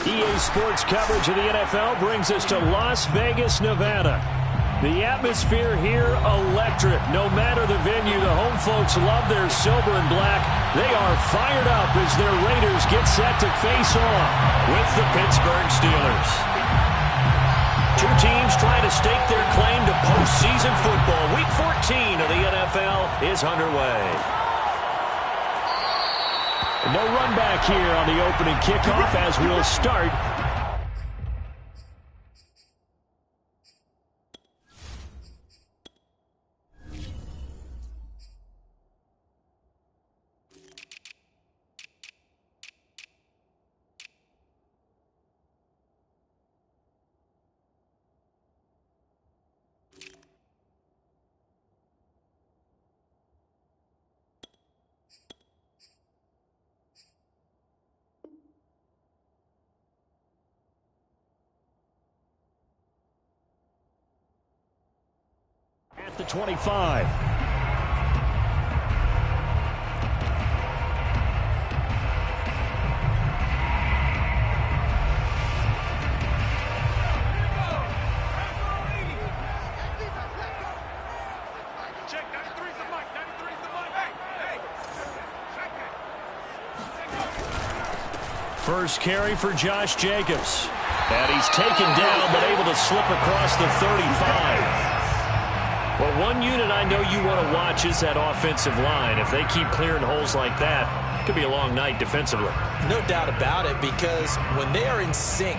EA Sports coverage of the NFL brings us to Las Vegas, Nevada. The atmosphere here, electric. No matter the venue, the home folks love their silver and black. They are fired up as their Raiders get set to face off with the Pittsburgh Steelers. Two teams trying to stake their claim to postseason football. Week 14 of the NFL is underway. No run back here on the opening kickoff as we'll start. At the 25. First carry for Josh Jacobs. And he's taken down but able to slip across the 35. Well, one unit I know you want to watch is that offensive line. If they keep clearing holes like that, it could be a long night defensively. No doubt about it, because when they are in sync,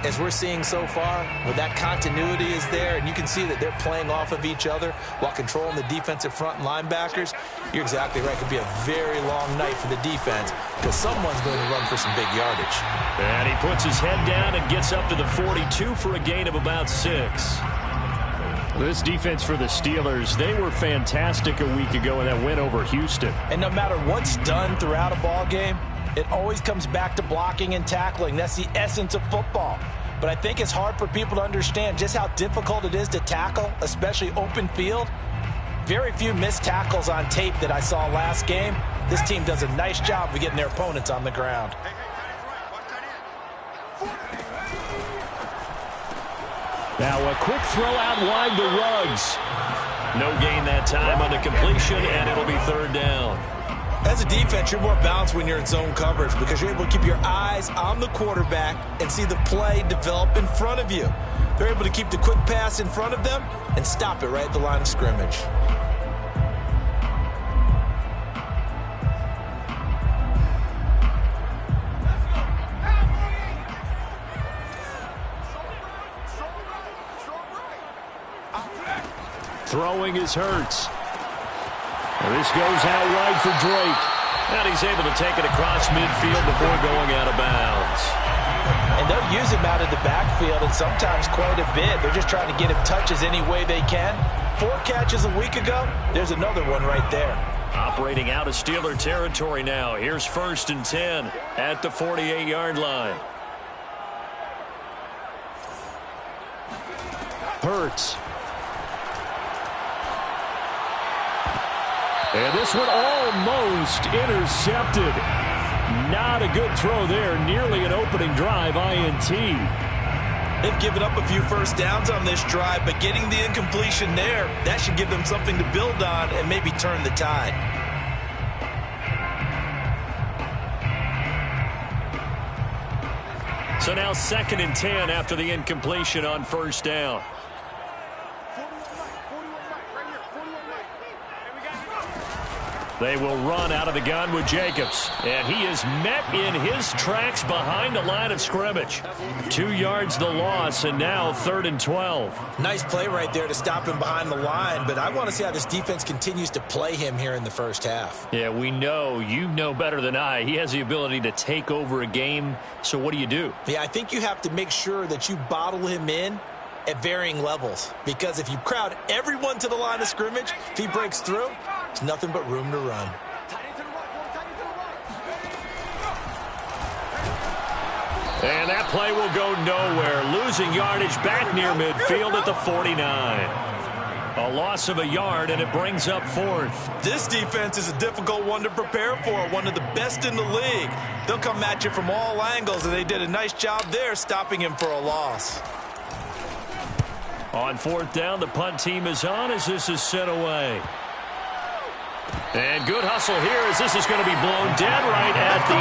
as we're seeing so far, when that continuity is there and you can see that they're playing off of each other while controlling the defensive front and linebackers, you're exactly right. It could be a very long night for the defense because someone's going to run for some big yardage. And he puts his head down and gets up to the 42 for a gain of about 6. This defense for the Steelers, they were fantastic a week ago in that win over Houston. And no matter what's done throughout a ball game, it always comes back to blocking and tackling. That's the essence of football. But I think it's hard for people to understand just how difficult it is to tackle, especially open field. Very few missed tackles on tape that I saw last game. This team does a nice job of getting their opponents on the ground. Now a quick throw out wide to Ruggs. No gain that time on the completion, and it'll be third down. As a defense, you're more balanced when you're in zone coverage because you're able to keep your eyes on the quarterback and see the play develop in front of you. They're able to keep the quick pass in front of them and stop it right at the line of scrimmage. Throwing is Hurts. This goes out wide for Drake. And he's able to take it across midfield before going out of bounds. And they'll use him out of the backfield, and sometimes quite a bit. They're just trying to get him touches any way they can. 4 catches a week ago. There's another one right there. Operating out of Steeler territory now. Here's 1st and 10 at the 48-yard line. Hurts. And this one almost intercepted. Not a good throw there. Nearly an opening drive INT. They've given up a few first downs on this drive, but getting the incompletion there, that should give them something to build on and maybe turn the tide. So now 2nd and 10 after the incompletion on 1st down. They will run out of the gun with Jacobs. And he is met in his tracks behind the line of scrimmage. 2 yards the loss, and now 3rd and 12. Nice play right there to stop him behind the line, but I want to see how this defense continues to play him here in the first half. Yeah, we know. You know better than I. He has the ability to take over a game, so what do you do? Yeah, I think you have to make sure that you bottle him in at varying levels, because if you crowd everyone to the line of scrimmage, if he breaks through, it's nothing but room to run. And that play will go nowhere. Losing yardage back near midfield at the 49. A loss of a yard, and it brings up 4th. This defense is a difficult one to prepare for. One of the best in the league. They'll come at you from all angles, and they did a nice job there stopping him for a loss. On fourth down, the punt team is on as this is sent away. And good hustle here as this is going to be blown dead right at the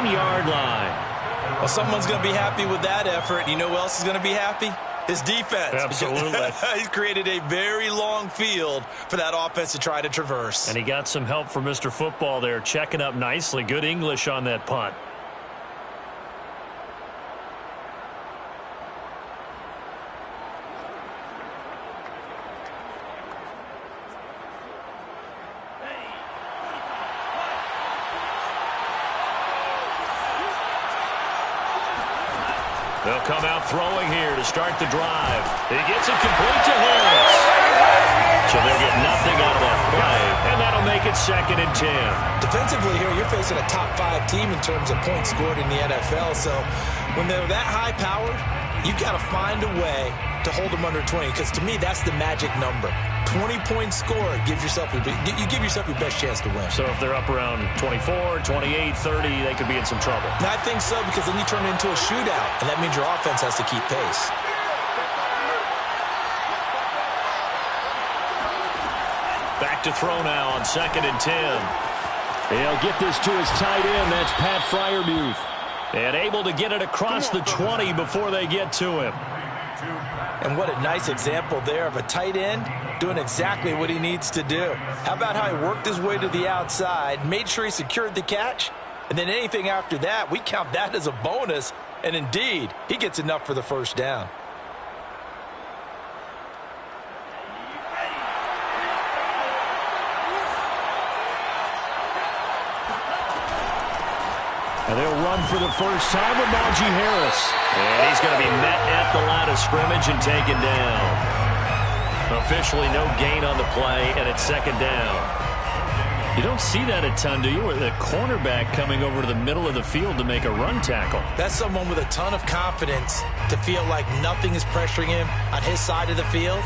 9-yard line. Well, someone's going to be happy with that effort. You know who else is going to be happy? His defense. Absolutely. He's created a very long field for that offense to try to traverse. And he got some help from Mr. Football there, checking up nicely. Good English on that punt. They'll come out throwing here to start the drive. He gets it complete to Harris. So they'll get nothing out of that play, and that'll make it 2nd and 10. Defensively here, you're facing a top-5 team in terms of points scored in the NFL. So when they're that high-powered, you've got to find a way to hold them under 20, because to me, that's the magic number. 20 points scored gives yourself you give yourself your best chance to win. So if they're up around 24, 28, 30, they could be in some trouble. I think so, because then you turn it into a shootout, and that means your offense has to keep pace. Back to throw now on 2nd and 10. He'll get this to his tight end. That's Pat Freiermuth. And able to get it across the 20 before they get to him. And what a nice example there of a tight end doing exactly what he needs to do. How about how he worked his way to the outside, made sure he secured the catch, and then anything after that, we count that as a bonus. And indeed, he gets enough for the first down. And they'll run for the first time with Najee Harris. And he's going to be met at the line of scrimmage and taken down. Officially no gain on the play, and it's 2nd down. You don't see that a ton, do you? With a cornerback coming over to the middle of the field to make a run tackle. That's someone with a ton of confidence to feel like nothing is pressuring him on his side of the field.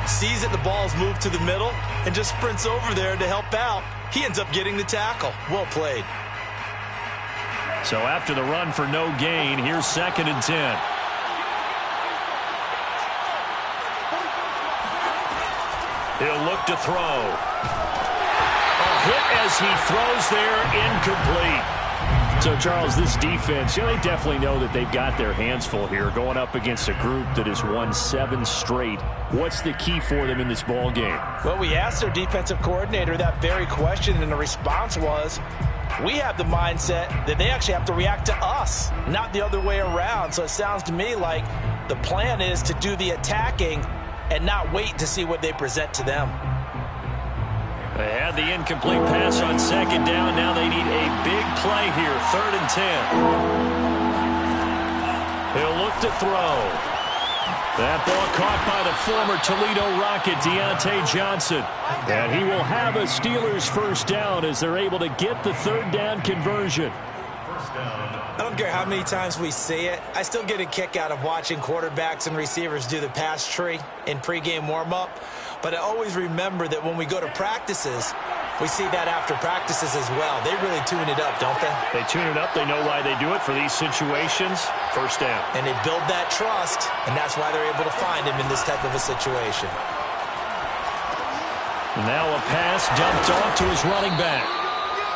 Sees that the ball's moved to the middle and just sprints over there to help out. He ends up getting the tackle. Well played. So after the run for no gain, here's 2nd and 10. He'll look to throw. A hit as he throws there, incomplete. So, Charles, this defense, they definitely know that they've got their hands full here going up against a group that has won 7 straight. What's the key for them in this ball game? Well, we asked their defensive coordinator that very question, and the response was, we have the mindset that they actually have to react to us, not the other way around. So it sounds to me like the plan is to do the attacking and not wait to see what they present to them. They had the incomplete pass on 2nd down. Now they need a big play here, 3rd and 10. He'll look to throw. That ball caught by the former Toledo Rocket, Deontay Johnson. And he will have a Steelers first down as they're able to get the 3rd down conversion. I don't care how many times we see it. I still get a kick out of watching quarterbacks and receivers do the pass tree in pregame warm-up. But I always remember that when we go to practices, we see that after practices as well. They really tune it up, don't they? They tune it up. They know why they do it for these situations. First down. And they build that trust, and that's why they're able to find him in this type of a situation. Now a pass dumped off to his running back.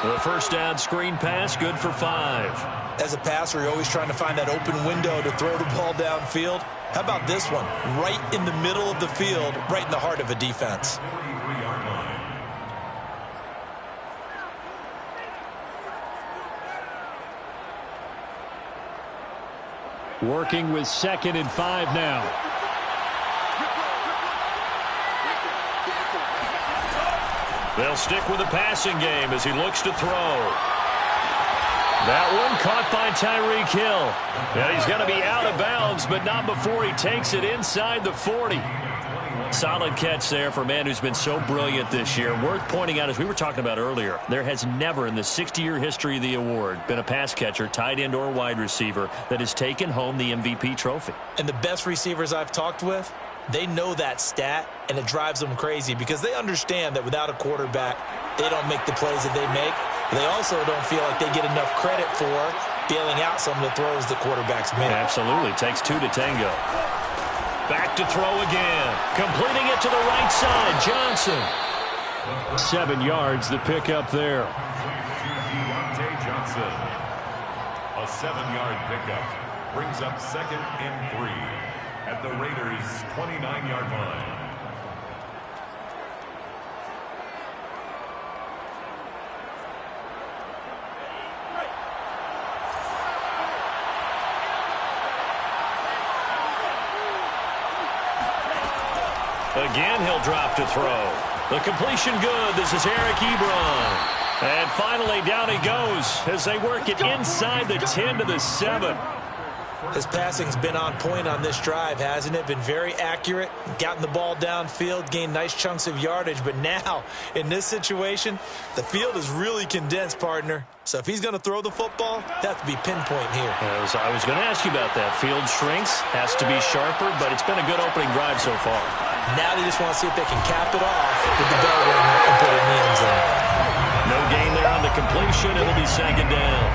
The first down screen pass, good for 5. As a passer, you're always trying to find that open window to throw the ball downfield. How about this one? Right in the middle of the field, right in the heart of a defense. Working with 2nd and 5 now. They'll stick with the passing game as he looks to throw. That one caught by Tyreek Hill. And he's going to be out of bounds, but not before he takes it inside the 40. Solid catch there for a man who's been so brilliant this year. Worth pointing out, as we were talking about earlier, there has never in the 60-year history of the award been a pass catcher, tight end or wide receiver that has taken home the MVP trophy. And the best receivers I've talked with, they know that stat, and it drives them crazy because they understand that without a quarterback, they don't make the plays that they make. They also don't feel like they get enough credit for bailing out some of the throws the quarterbacks make. Absolutely. Takes two to tango. Back to throw again. Completing it to the right side. Johnson. 7 yards, the pickup there. Johnson. A 7-yard pickup brings up 2nd and 3 at the Raiders' 29-yard line. Again, he'll drop to throw. The completion good. This is Eric Ebron. And finally, down he goes as they work it inside the 10 to the 7. His passing's been on point on this drive, hasn't it? Been very accurate, gotten the ball downfield, gained nice chunks of yardage. But now, in this situation, the field is really condensed, partner. So if he's going to throw the football, that has to be pinpoint here. I was going to ask you about that. Field shrinks, has to be sharper, but it's been a good opening drive so far. Now they just want to see if they can cap it off with the bell ring and put it in the end zone. No gain there on the completion. It'll be 2nd down.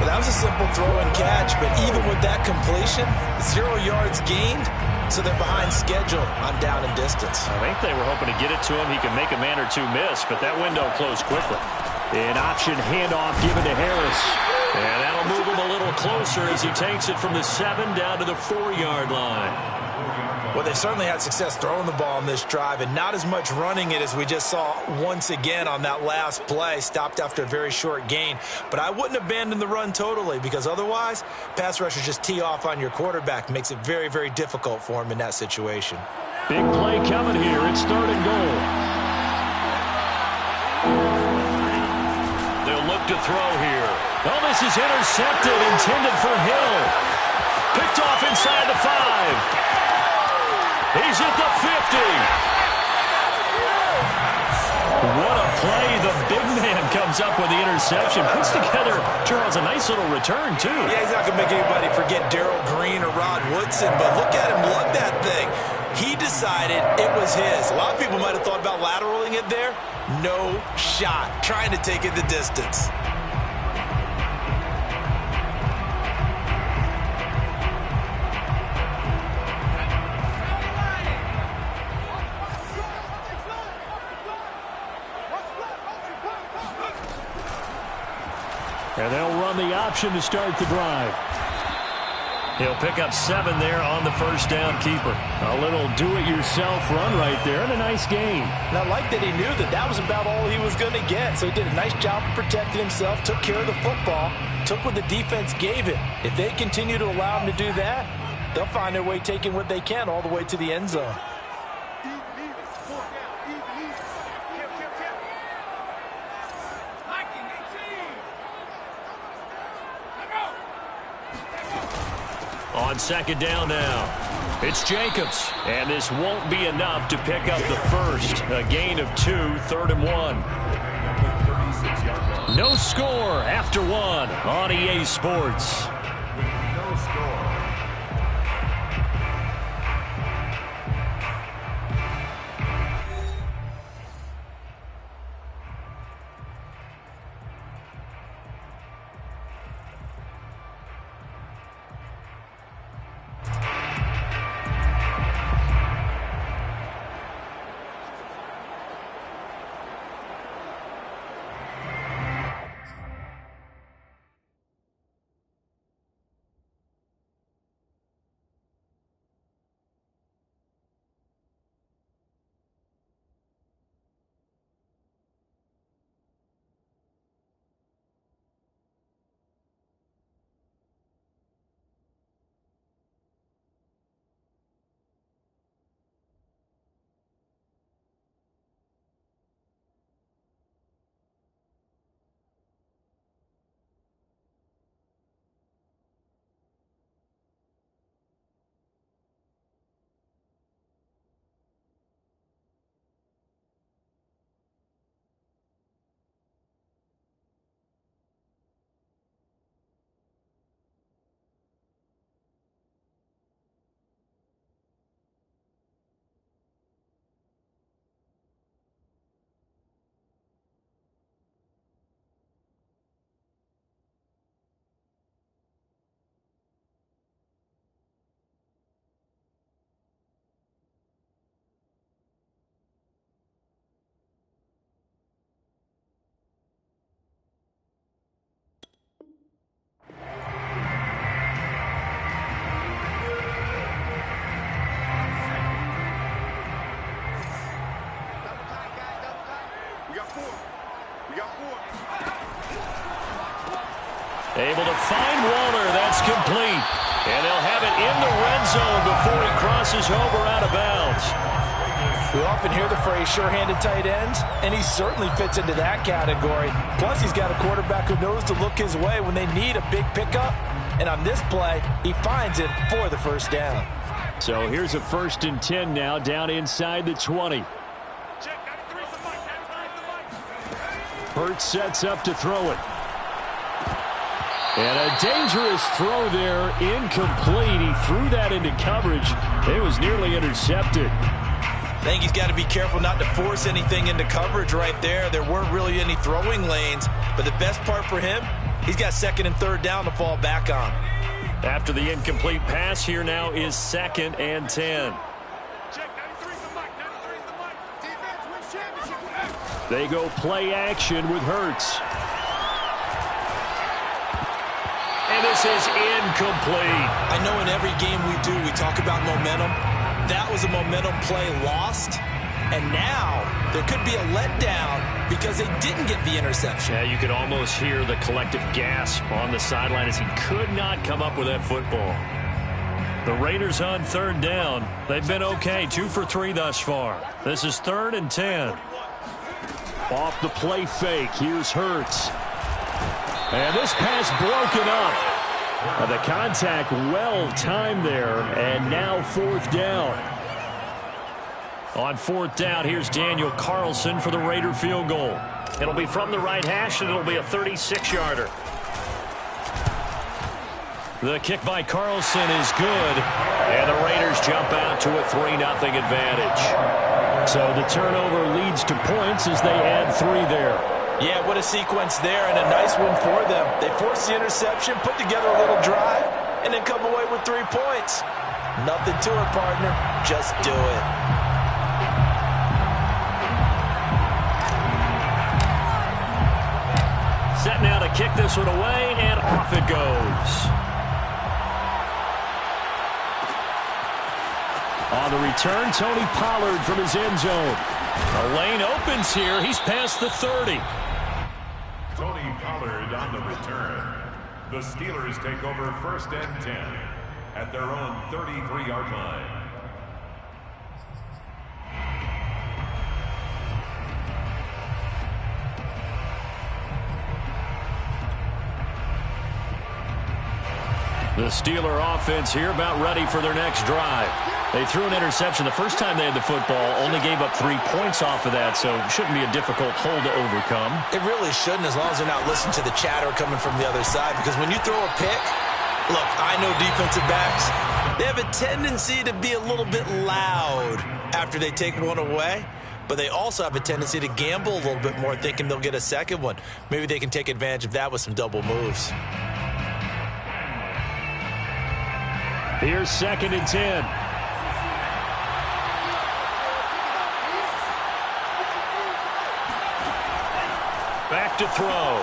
Well, that was a simple throw and catch, but even with that completion, 0 yards gained, so they're behind schedule on down and distance. I think they were hoping to get it to him. He could make a man or two miss, but that window closed quickly. An option handoff given to Harris. And that'll move him a little closer as he takes it from the 7 down to the 4-yard line. Well, they certainly had success throwing the ball on this drive and not as much running it as we just saw once again on that last play. Stopped after a very short gain. But I wouldn't abandon the run totally because otherwise, pass rushers just tee off on your quarterback. Makes it very, very difficult for him in that situation. Big play coming here. It's 3rd and goal. They'll look to throw here. Oh, this is intercepted, intended for Hill. Picked off inside the 5. He's at the 50. What a play. The big man comes up with the interception. Puts together, Charles, a nice little return, too. Yeah, he's not going to make anybody forget Darrell Green or Rod Woodson, but look at him lug that thing. He decided it was his. A lot of people might have thought about lateraling it there. No shot. Trying to take it the distance. And they'll run the option to start the drive. He'll pick up 7 there on the first down keeper. A little do-it-yourself run right there and a nice gain. And I like that he knew that that was about all he was going to get. So he did a nice job of protecting himself, took care of the football, took what the defense gave him. If they continue to allow him to do that, they'll find their way taking what they can all the way to the end zone. On 2nd down now, it's Jacobs. And this won't be enough to pick up the first. A gain of 2, 3rd and 1. No score after 1 on EA Sports. No score. Able to find Waller. That's complete. And they'll have it in the red zone before he crosses over out of bounds. We often hear the phrase sure-handed tight ends, and he certainly fits into that category. Plus, he's got a quarterback who knows to look his way when they need a big pickup. And on this play, he finds it for the first down. So here's a 1st and 10 now, down inside the 20. Hurts sets up to throw it. And a dangerous throw there, incomplete. He threw that into coverage. It was nearly intercepted. I think he's got to be careful not to force anything into coverage right there. There weren't really any throwing lanes, but the best part for him, he's got 2nd and 3rd down to fall back on. After the incomplete pass, here now is 2nd and 10. They go play action with Hurts. And this is incomplete. I know in every game we talk about momentum. That was a momentum play lost. And now there could be a letdown because they didn't get the interception. Yeah, you could almost hear the collective gasp on the sideline as he could not come up with that football. The Raiders on 3rd down. They've been okay, 2 for 3 thus far. This is 3rd and 10. Off the play fake, here's Hurts. And this pass broken up. The contact well timed there, and now 4th down. On 4th down, here's Daniel Carlson for the Raider field goal. It'll be from the right hash, and it'll be a 36-yarder. The kick by Carlson is good, and the Raiders jump out to a 3-0 advantage. So the turnover leads to points as they add 3 there. Yeah, what a sequence there, and a nice one for them. They force the interception, put together a little drive, and then come away with 3 points. Nothing to it, partner. Just do it. Set now to kick this one away, and off it goes. On the return, Tony Pollard from his end zone. The lane opens here. He's past the 30. Tony Pollard on the return. The Steelers take over 1st and 10 at their own 33-yard line. The Steeler offense here about ready for their next drive. They threw an interception the first time they had the football, only gave up 3 points off of that, so it shouldn't be a difficult hole to overcome. It really shouldn't, as long as they're not listening to the chatter coming from the other side, because when you throw a pick, look, I know defensive backs, they have a tendency to be a little bit loud after they take one away, but they also have a tendency to gamble a little bit more, thinking they'll get a second one. Maybe they can take advantage of that with some double moves. Here's 2nd and 10. Back to throw.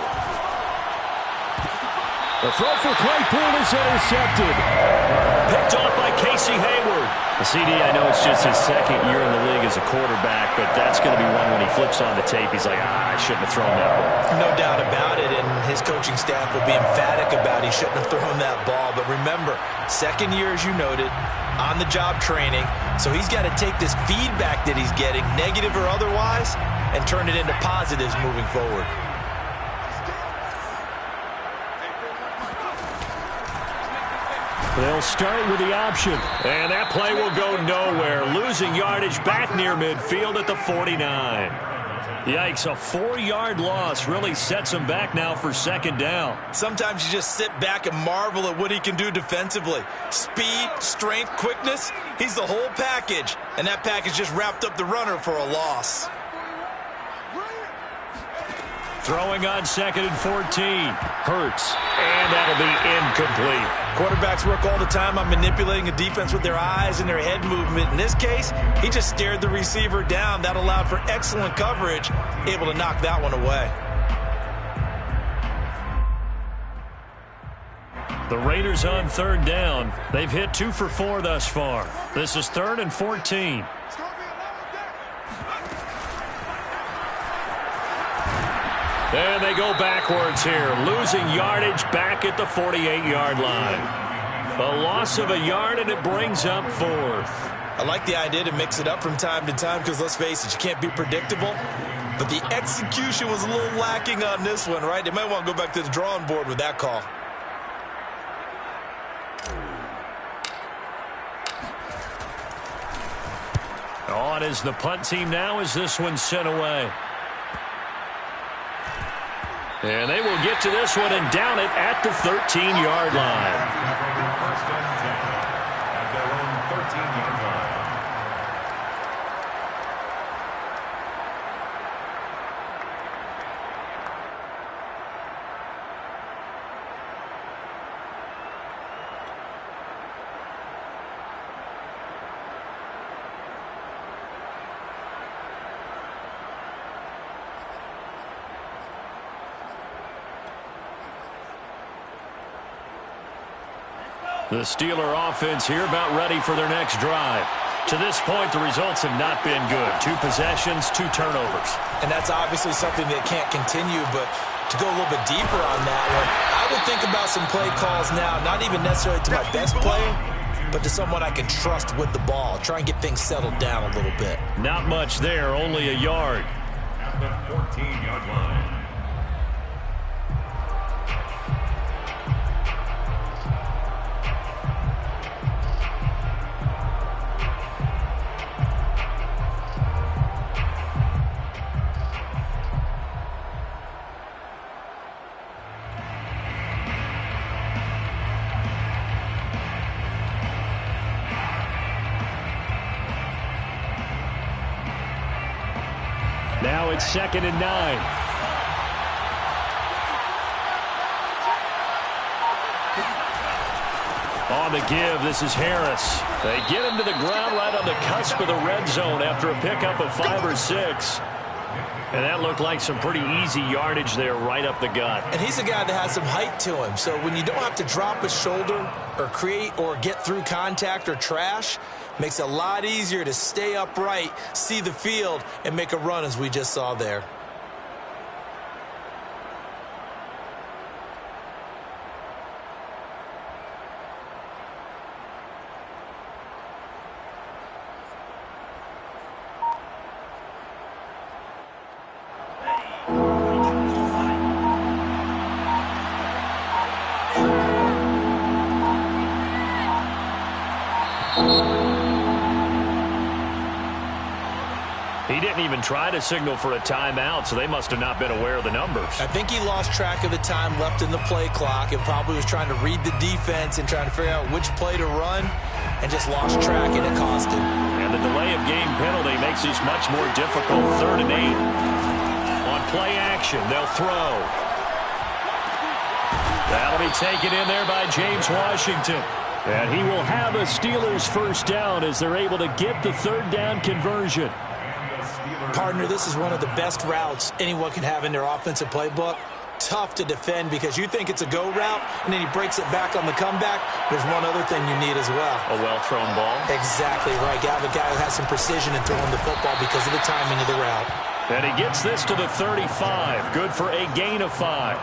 The throw for Claypool is intercepted. Picked off by Casey Hayward. The CD, I know it's just his 2nd year in the league as a quarterback, but that's going to be one when he flips on the tape. He's like, I shouldn't have thrown that ball. No doubt about it, and his coaching staff will be emphatic about he shouldn't have thrown that ball. But remember, 2nd year, as you noted, on-the-job training. So he's got to take this feedback that he's getting, negative or otherwise, and turn it into positives moving forward. They'll start with the option, and that play will go nowhere. Losing yardage back near midfield at the 49. Yikes, a 4-yard loss really sets him back now for 2nd down. Sometimes you just sit back and marvel at what he can do defensively. Speed, strength, quickness, he's the whole package, and that package just wrapped up the runner for a loss. Throwing on 2nd and 14. Hurts. And that'll be incomplete. Quarterbacks work all the time on manipulating a defense with their eyes and their head movement. In this case, he just stared the receiver down. That allowed for excellent coverage, able to knock that one away. The Raiders on 3rd down. They've hit 2 for 4 thus far. This is 3rd and 14. And they go backwards here, losing yardage back at the 48-yard line. A loss of a yard, and it brings up fourth. I like the idea to mix it up from time to time because, let's face it, you can't be predictable. But the execution was a little lacking on this one, right? They might want to go back to the drawing board with that call. On is the punt team now as this one's sent away. And they will get to this one and down it at the 13-yard line. First and 10 at their own 13-yard line. The Steeler offense here about ready for their next drive. To this point, the results have not been good. 2 possessions, 2 turnovers. And that's obviously something that can't continue, but to go a little bit deeper on that one, I would think about some play calls now, not even necessarily to my best player, but to someone I can trust with the ball. Try and get things settled down a little bit. Not much there, only a yard. At the 14-yard line. Now it's 2nd and 9. On the give, this is Harris. They get him to the ground right on the cusp of the red zone after a pickup of 5 or 6. And that looked like some pretty easy yardage there right up the gut. And he's a guy that has some height to him. So when you don't have to drop a shoulder or create or get through contact or trash, makes it a lot easier to stay upright, see the field, and make a run as we just saw there. He didn't even try to signal for a timeout, so they must have not been aware of the numbers. I think he lost track of the time left in the play clock and probably was trying to read the defense and trying to figure out which play to run and just lost track, and it cost him. And the delay of game penalty makes this much more difficult. 3rd and 8. On play action, they'll throw. That'll be taken in there by James Washington. And he will have a Steelers first down as they're able to get the 3rd down conversion. Partner, this is one of the best routes anyone can have in their offensive playbook. Tough to defend because you think it's a go route, and then he breaks it back on the comeback. There's one other thing you need as well. A well-thrown ball. Exactly right. You have a guy who has some precision in throwing the football because of the timing of the route. And he gets this to the 35. Good for a gain of 5.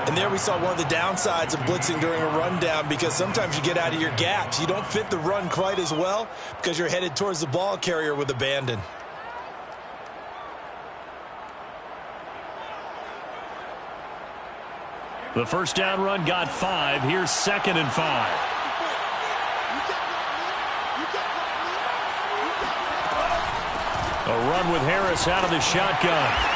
And there we saw one of the downsides of blitzing during a rundown because sometimes you get out of your gaps. You don't fit the run quite as well because you're headed towards the ball carrier with abandon. The first down run got 5. Here's 2nd and 5. A run with Harris out of the shotgun.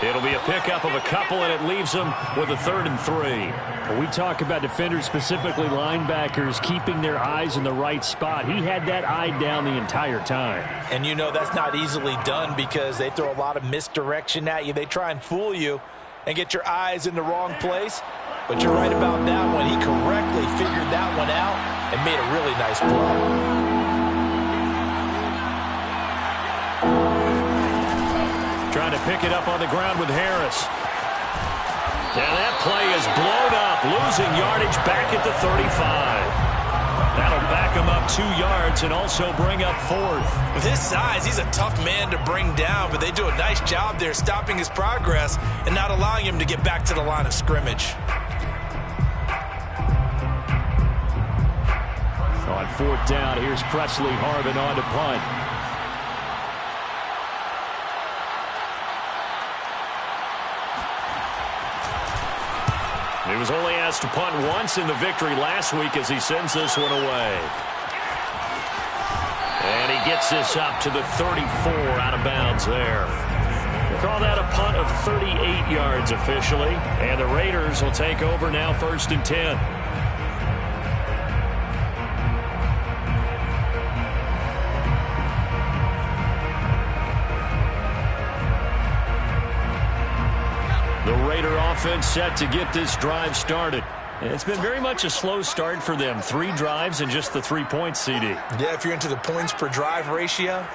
It'll be a pickup of a couple, and it leaves them with a 3rd and 3. When we talk about defenders, specifically linebackers, keeping their eyes in the right spot, he had that eye down the entire time. And you know that's not easily done because they throw a lot of misdirection at you. They try and fool you and get your eyes in the wrong place. But you're right about that one. He correctly figured that one out and made a really nice play. Trying to pick it up on the ground with Harris. And that play is blown up, losing yardage back at the 35. That'll back him up 2 yards and also bring up 4th. With his size, he's a tough man to bring down, but they do a nice job there stopping his progress and not allowing him to get back to the line of scrimmage. On 4th down, here's Presley Harvin on to punt. He was only asked to punt once in the victory last week as he sends this one away. And he gets this up to the 34 out of bounds there. We'll call that a punt of 38 yards officially. And the Raiders will take over now 1st and 10. The Raider offense set to get this drive started. It's been very much a slow start for them. 3 drives and just the 3 points, CD. Yeah, if you're into the points per drive ratio,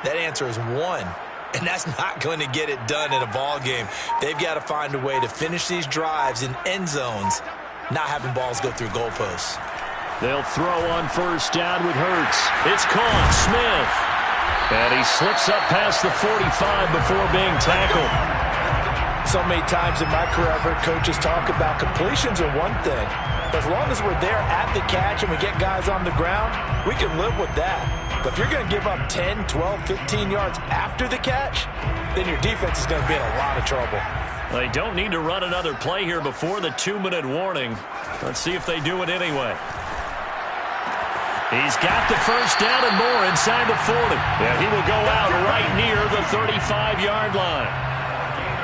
that answer is 1. And that's not going to get it done in a ball game. They've got to find a way to finish these drives in end zones, not having balls go through goalposts. They'll throw on 1st down with Hurts. It's caught. Smith. And he slips up past the 45 before being tackled. So many times in my career, I've heard coaches talk about completions are one thing. But as long as we're there at the catch and we get guys on the ground, we can live with that. But if you're going to give up 10, 12, 15 yards after the catch, then your defense is going to be in a lot of trouble. They don't need to run another play here before the 2-minute warning. Let's see if they do it anyway. He's got the 1st down and more inside the 40. And he will go out right near the 35-yard line.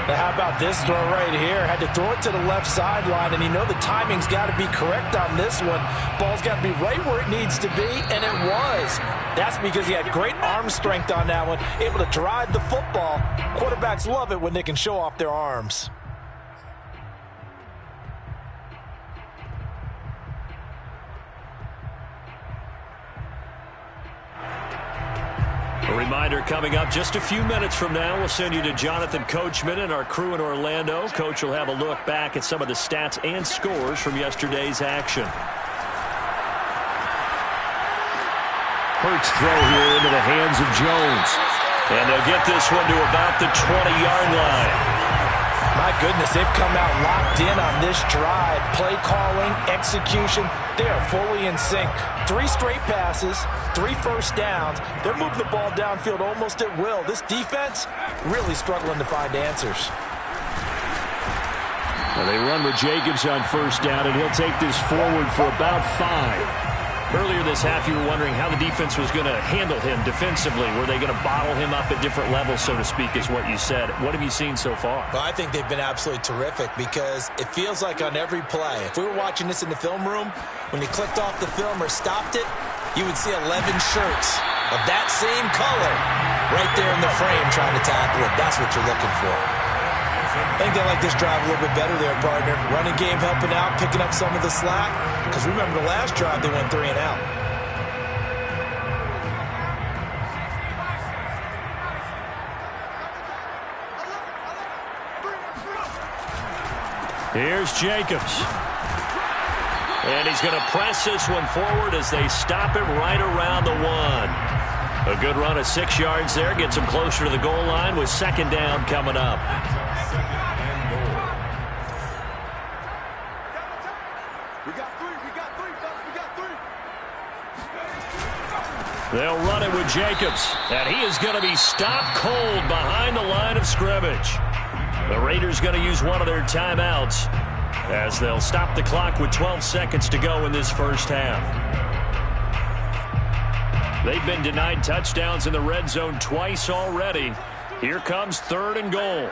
Now how about this throw right here? Had to throw it to the left sideline, and you know the timing's got to be correct on this one. Ball's got to be right where it needs to be, and it was. That's because he had great arm strength on that one, able to drive the football. Quarterbacks love it when they can show off their arms. A reminder coming up just a few minutes from now. We'll send you to Jonathan Coachman and our crew in Orlando. Coach will have a look back at some of the stats and scores from yesterday's action. Hurts throw here into the hands of Jones. And they'll get this one to about the 20-yard line. My goodness, they've come out locked in on this drive. Play calling, execution, they are fully in sync. 3 straight passes, 3 first downs. They're moving the ball downfield almost at will. This defense really struggling to find answers. Well, they run with Jacobs on 1st down, and he'll take this forward for about 5. Earlier this half, you were wondering how the defense was going to handle him defensively. Were they going to bottle him up at different levels, so to speak, is what you said. What have you seen so far? Well, I think they've been absolutely terrific because it feels like on every play, if we were watching this in the film room, when you clicked off the film or stopped it, you would see 11 shirts of that same color right there in the frame trying to tackle it. That's what you're looking for. I think they like this drive a little bit better there, partner. Running game helping out, picking up some of the slack. Because remember the last drive, they went 3 and out. Here's Jacobs. And he's going to press this one forward as they stop it right around the 1. A good run of 6 yards there. Gets him closer to the goal line with 2nd down coming up. They'll run it with Jacobs, and he is going to be stopped cold behind the line of scrimmage. The Raiders going to use one of their timeouts as they'll stop the clock with 12 seconds to go in this first half. They've been denied touchdowns in the red zone twice already. Here comes 3rd and goal.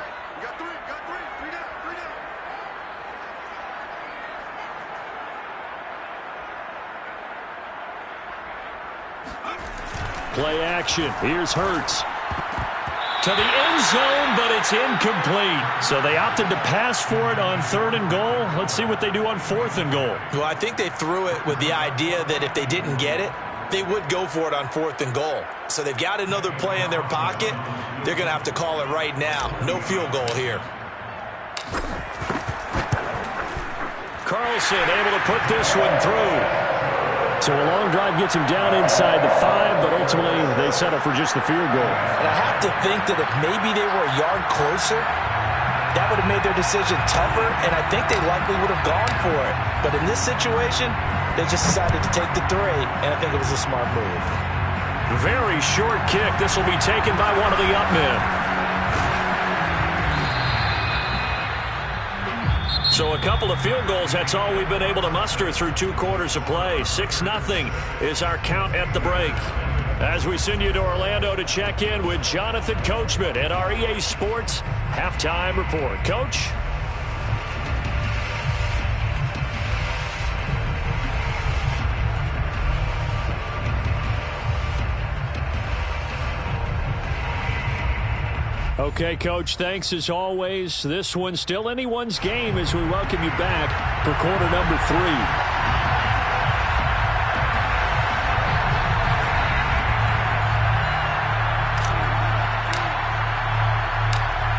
Play action. Here's Hurts. To the end zone, but it's incomplete. So they opted to pass for it on 3rd and goal. Let's see what they do on 4th and goal. Well, I think they threw it with the idea that if they didn't get it, they would go for it on 4th and goal. So they've got another play in their pocket. They're going to have to call it right now. No field goal here. Carlson able to put this one through. So a long drive gets him down inside the 5, but ultimately they settle for just the field goal. And I have to think that if maybe they were a yard closer, that would have made their decision tougher, and I think they likely would have gone for it. But in this situation, they just decided to take the 3, and I think it was a smart move. Very short kick. This will be taken by one of the up men. So a couple of field goals, that's all we've been able to muster through 2 quarters of play. 6-0 is our count at the break. As we send you to Orlando to check in with Jonathan Coachman at our EA Sports Halftime Report. Coach? Okay, Coach, thanks as always. This one's still anyone's game as we welcome you back for quarter number 3.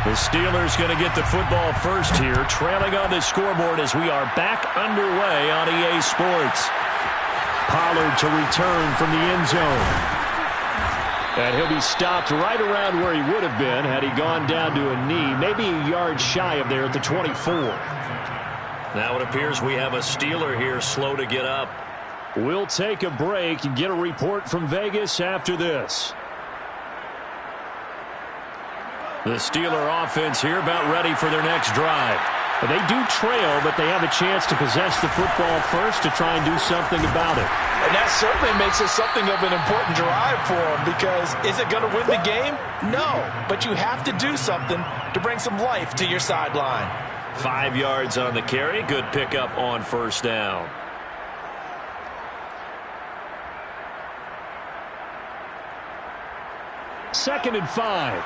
The Steelers going to get the football first here, trailing on the scoreboard as we are back underway on EA Sports. Pollard to return from the end zone. And he'll be stopped right around where he would have been had he gone down to a knee, maybe a yard shy of there at the 24. Now it appears we have a Steeler here slow to get up. We'll take a break and get a report from Vegas after this. The Steeler offense here about ready for their next drive. They do trail, but they have a chance to possess the football first to try and do something about it. And that certainly makes it something of an important drive for them, because is it going to win the game? No, but you have to do something to bring some life to your sideline. 5 yards on the carry. Good pickup on first down. Second and 5.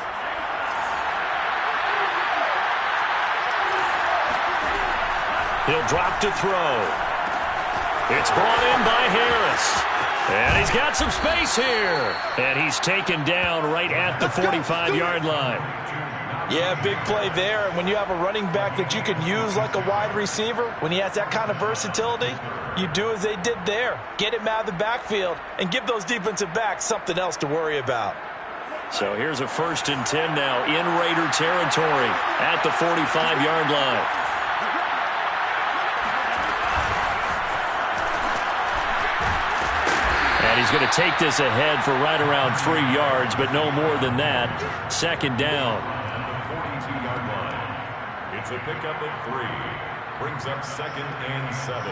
He'll drop to throw. It's brought in by Harris. And he's got some space here. And he's taken down right at the 45-yard line. Yeah, big play there. And when you have a running back that you can use like a wide receiver, when he has that kind of versatility, you do as they did there. Get him out of the backfield and give those defensive backs something else to worry about. So here's a 1st and 10 now in Raider territory at the 45-yard line. And he's going to take this ahead for right around 3 yards, but no more than that. Second down. At the 42-yard line, it's a pickup of 3. Brings up 2nd and 7.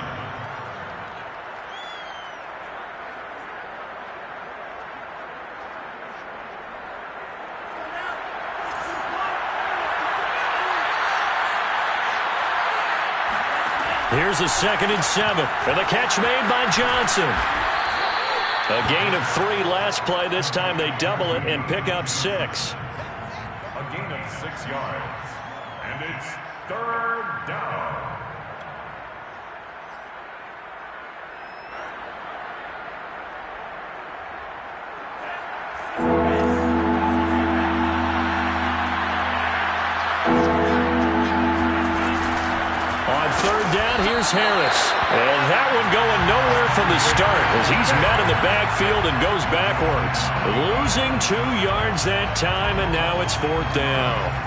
Here's a 2nd and 7. And the catch made by Johnson. A gain of 3 last play. This time they double it and pick up 6. A gain of 6 yards. And it's 3rd down. On 3rd down, here's Harris. And that one going nowhere from the start as he's met in the backfield and goes backwards. Losing 2 yards that time, and now it's 4th down.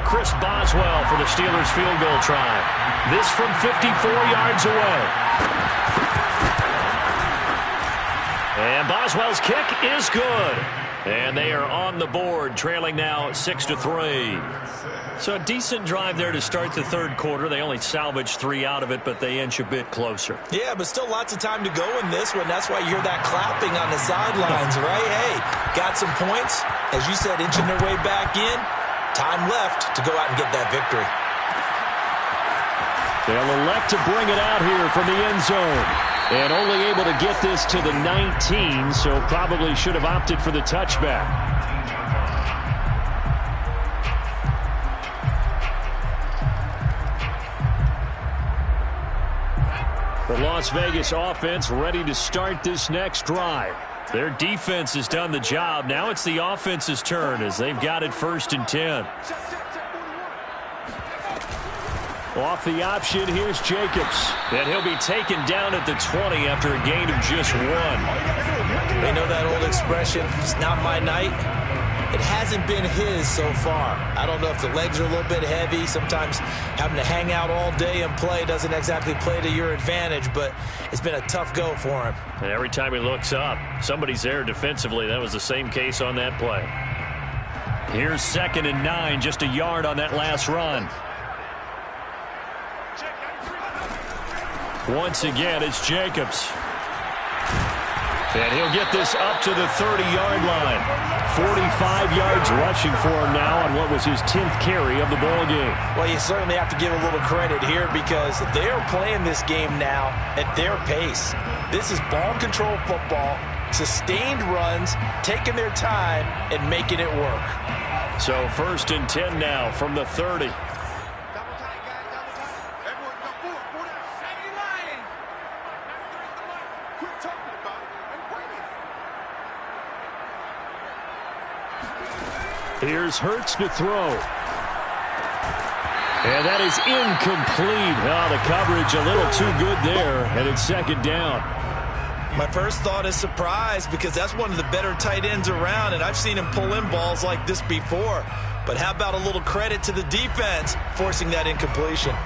Chris Boswell for the Steelers field goal try. This from 54 yards away. And Boswell's kick is good. And they are on the board, trailing now 6-3. So a decent drive there to start the 3rd quarter. They only salvaged 3 out of it, but they inch a bit closer. Yeah, but still lots of time to go in this one. That's why you hear that clapping on the sidelines, right? Hey, got some points. As you said, inching their way back in. Time left to go out and get that victory. They'll elect to bring it out here from the end zone. And only able to get this to the 19, so probably should have opted for the touchback. The Las Vegas offense ready to start this next drive. Their defense has done the job. Now it's the offense's turn as they've got it 1st and 10. Off the option, here's Jacobs. And he'll be taken down at the 20 after a gain of just 1. They know that old expression, it's not my night. It hasn't been his so far. I don't know if the legs are a little bit heavy. Sometimes having to hang out all day and play doesn't exactly play to your advantage, but it's been a tough go for him. And every time he looks up, somebody's there defensively. That was the same case on that play. Here's 2nd and 9, just a yard on that last run. Once again, it's Jacobs. And he'll get this up to the 30-yard line. 45 yards rushing for him now on what was his 10th carry of the ball game. Well, you certainly have to give a little credit here because they're playing this game now at their pace. This is ball control football, sustained runs, taking their time and making it work. So 1st and 10 now from the 30. Here's Hurts to throw. And that is incomplete. Oh, the coverage a little too good there, and it's 2nd down. My first thought is surprise because that's one of the better tight ends around, and I've seen him pull in balls like this before. But how about a little credit to the defense forcing that incompletion?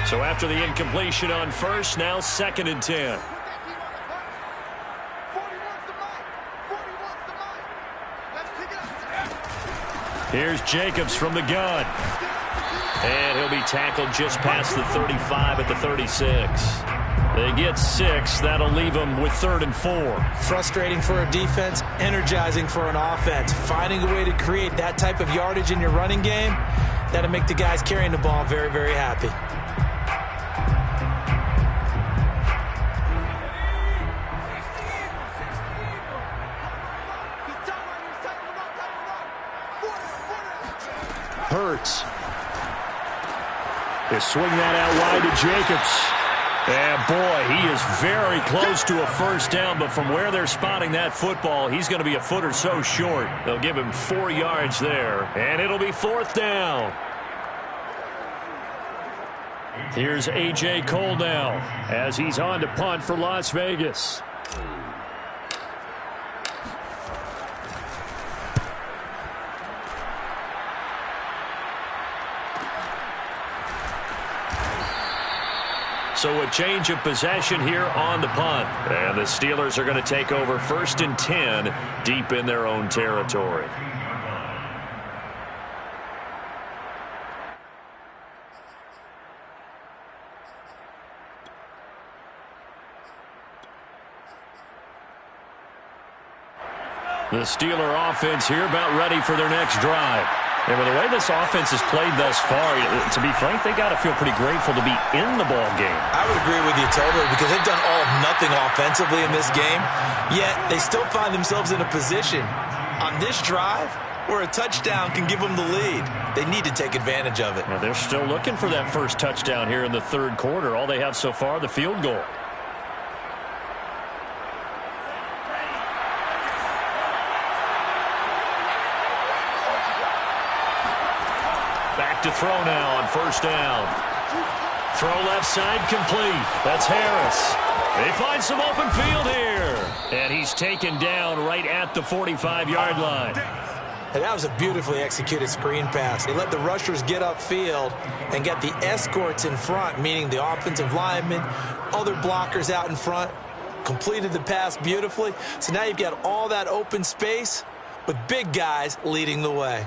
So after the incompletion on 1st, now 2nd and 10. Here's Jacobs from the gun. And he'll be tackled just past the 35 at the 36. They get 6. That'll leave them with 3rd and 4. Frustrating for a defense, energizing for an offense. Finding a way to create that type of yardage in your running game, that'll make the guys carrying the ball very, very happy. Hurts. They swing that out wide to Jacobs. And boy, he is very close to a 1st down, but from where they're spotting that football, he's going to be a foot or so short. They'll give him 4 yards there, and it'll be 4th down. Here's A.J. Cole now as he's on to punt for Las Vegas. So a change of possession here on the punt. And the Steelers are going to take over 1st and 10 deep in their own territory. The Steeler offense here about ready for their next drive. And with the way this offense has played thus far, to be frank, they got to feel pretty grateful to be in the ball game. I would agree with you totally because they've done all of nothing offensively in this game, yet they still find themselves in a position on this drive where a touchdown can give them the lead. They need to take advantage of it. Now they're still looking for that first touchdown here in the 3rd quarter. All they have so far, the field goal. Back to throw now on 1st down. Throw left side complete. That's Harris. They find some open field here. And he's taken down right at the 45-yard line. And that was a beautifully executed screen pass. They let the rushers get upfield and get the escorts in front, meaning the offensive linemen, other blockers out in front. Completed the pass beautifully. So now you've got all that open space with big guys leading the way.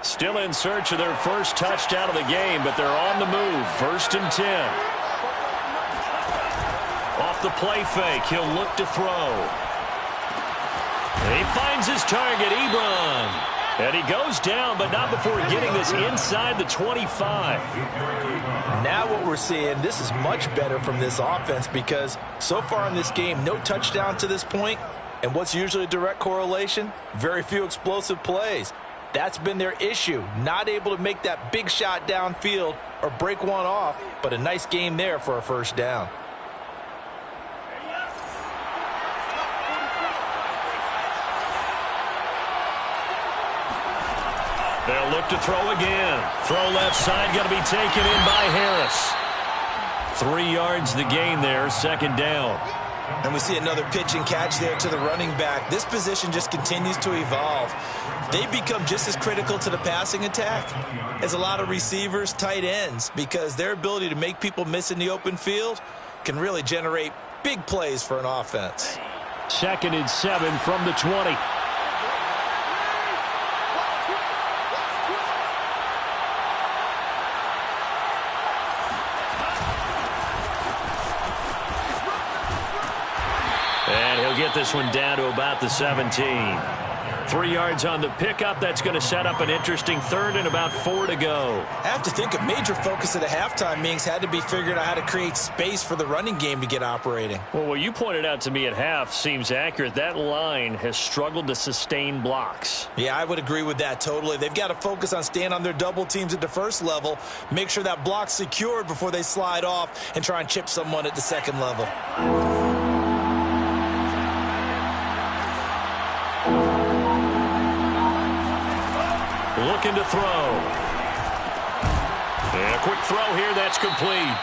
Still in search of their first touchdown of the game, but they're on the move. 1st and 10. Off the play fake, he'll look to throw. And he finds his target, Ebron. And he goes down, but not before getting this inside the 25. Now what we're seeing, this is much better from this offense because so far in this game, no touchdown to this point. And what's usually a direct correlation? Very few explosive plays. That's been their issue, not able to make that big shot downfield or break one off, but a nice game there for a first down. They'll look to throw again. Throw left side, going to be taken in by Harris. 3 yards the gain there, second down. And we see another pitch and catch there to the running back. This position just continues to evolve. They become just as critical to the passing attack as a lot of receivers, tight ends, because their ability to make people miss in the open field can really generate big plays for an offense. 2nd and 7 from the 20. And he'll get this one down to about the 17. 3 yards on the pickup. That's going to set up an interesting 3rd and about 4 to go. I have to think a major focus of the halftime meetings had to be figuring out how to create space for the running game to get operating. Well, what you pointed out to me at half seems accurate. That line has struggled to sustain blocks. Yeah, I would agree with that totally. They've got to focus on staying on their double teams at the first level, make sure that block's secured before they slide off and try and chip someone at the second level. Looking to throw. And a quick throw here, that's complete.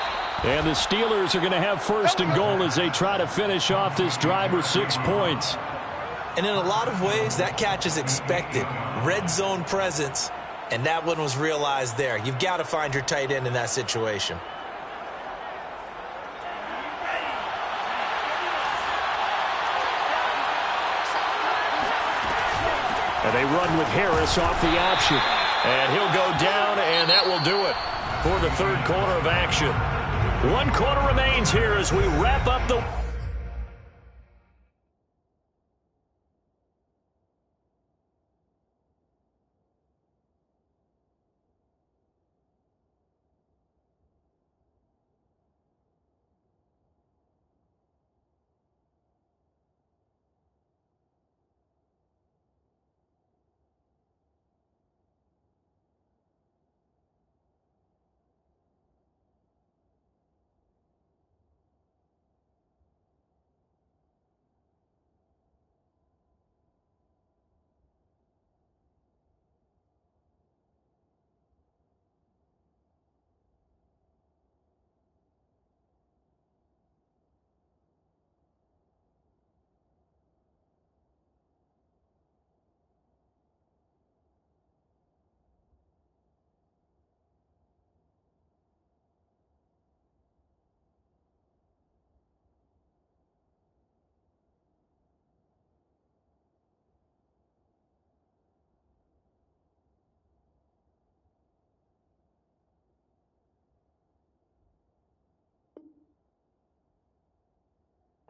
And the Steelers are going to have 1st and goal as they try to finish off this drive with 6 points. And in a lot of ways, that catch is expected. Red zone presence, and that one was realized there. You've got to find your tight end in that situation. And they run with Harris off the option. And he'll go down, and that will do it for the 3rd quarter of action. 1 quarter remains here as we wrap up the...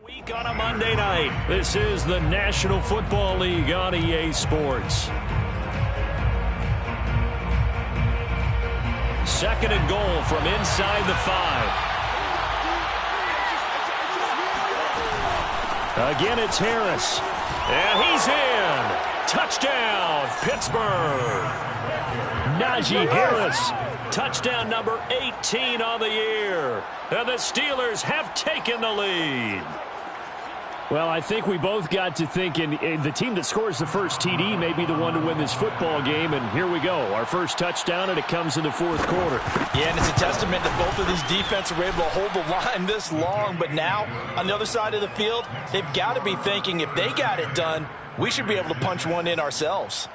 Week on a Monday night. This is the National Football League on EA Sports. 2nd and goal from inside the 5. Again, it's Harris. And he's in. Touchdown, Pittsburgh. Najee Harris. Touchdown number 18 on the year. And the Steelers have taken the lead. Well, I think we both got to thinking the team that scores the first TD may be the one to win this football game, and here we go. Our first touchdown, and it comes in the 4th quarter. Yeah, and it's a testament that both of these defenses were able to hold the line this long, but now, on the other side of the field, they've got to be thinking if they got it done, we should be able to punch one in ourselves.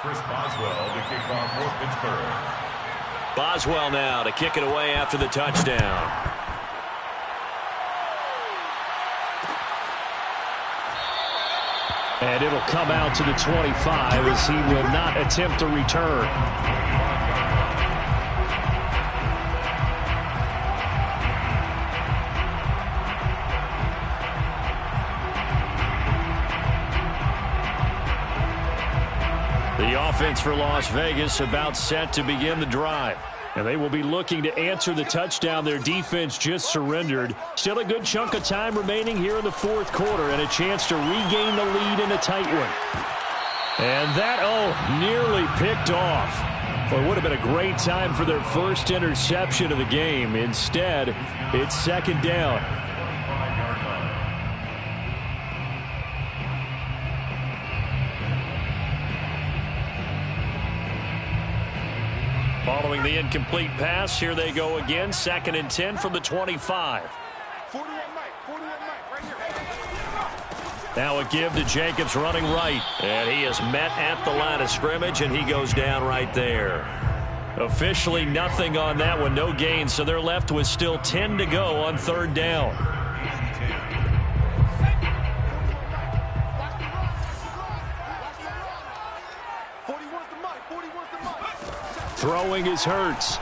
Chris Boswell to kick off for Pittsburgh. Boswell now to kick it away after the touchdown. And it'll come out to the 25 as he will not attempt to return. The offense for Las Vegas about set to begin the drive. And they will be looking to answer the touchdown their defense just surrendered. Still a good chunk of time remaining here in the fourth quarter and a chance to regain the lead in a tight one. And that, nearly picked off. Well, it would have been a great time for their first interception of the game. Instead, it's second down. Following the incomplete pass, here they go again. 2nd and 10 from the 25. 41 Mike, right here. Now a give to Jacobs running right. And he is met at the line of scrimmage, and he goes down right there. Officially nothing on that one, no gain. So they're left with still 10 to go on 3rd down. Throwing is Hurts.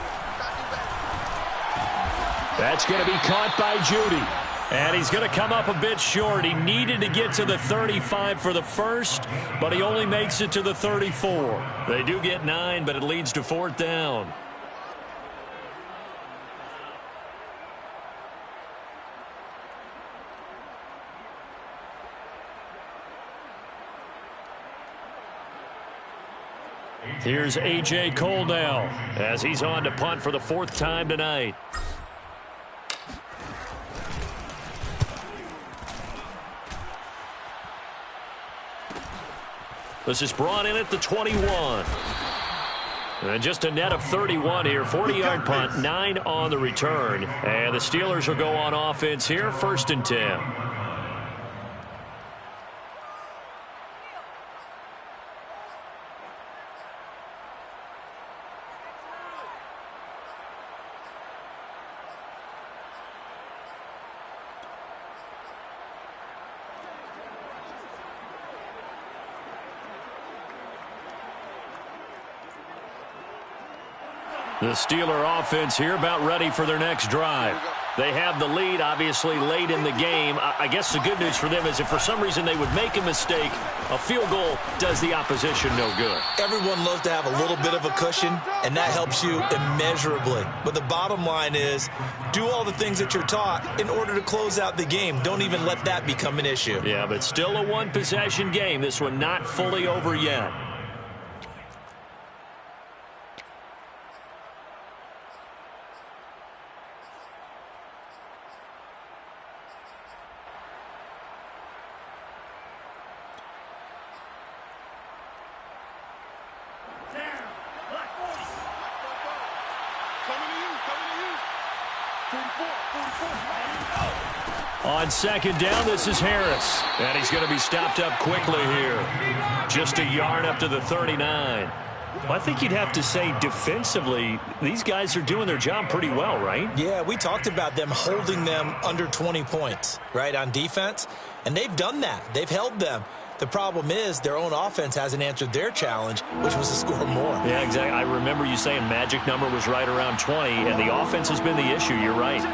That's going to be caught by Judy. And he's going to come up a bit short. He needed to get to the 35 for the first, but he only makes it to the 34. They do get 9, but it leads to 4th down. Here's A.J. Cole now as he's on to punt for the 4th time tonight. This is brought in at the 21. And just a net of 31 here. 40-yard punt, 9 on the return. And the Steelers will go on offense here, 1st and 10. The Steeler offense here about ready for their next drive. They have the lead, obviously, late in the game. I guess the good news for them is if for some reason they would make a mistake, a field goal does the opposition no good. Everyone loves to have a little bit of a cushion, and that helps you immeasurably. But the bottom line is do all the things that you're taught in order to close out the game. Don't even let that become an issue. Yeah, but still a one-possession game. This one not fully over yet. On 2nd down, this is Harris. And he's going to be stopped up quickly here. Just a yard up to the 39. Well, I think you'd have to say defensively, these guys are doing their job pretty well, right? Yeah, we talked about them holding them under 20 points, right, on defense. And they've done that. They've held them. The problem is their own offense hasn't answered their challenge, which was to score more. Yeah, exactly. I remember you saying magic number was right around 20, and the offense has been the issue. You're right.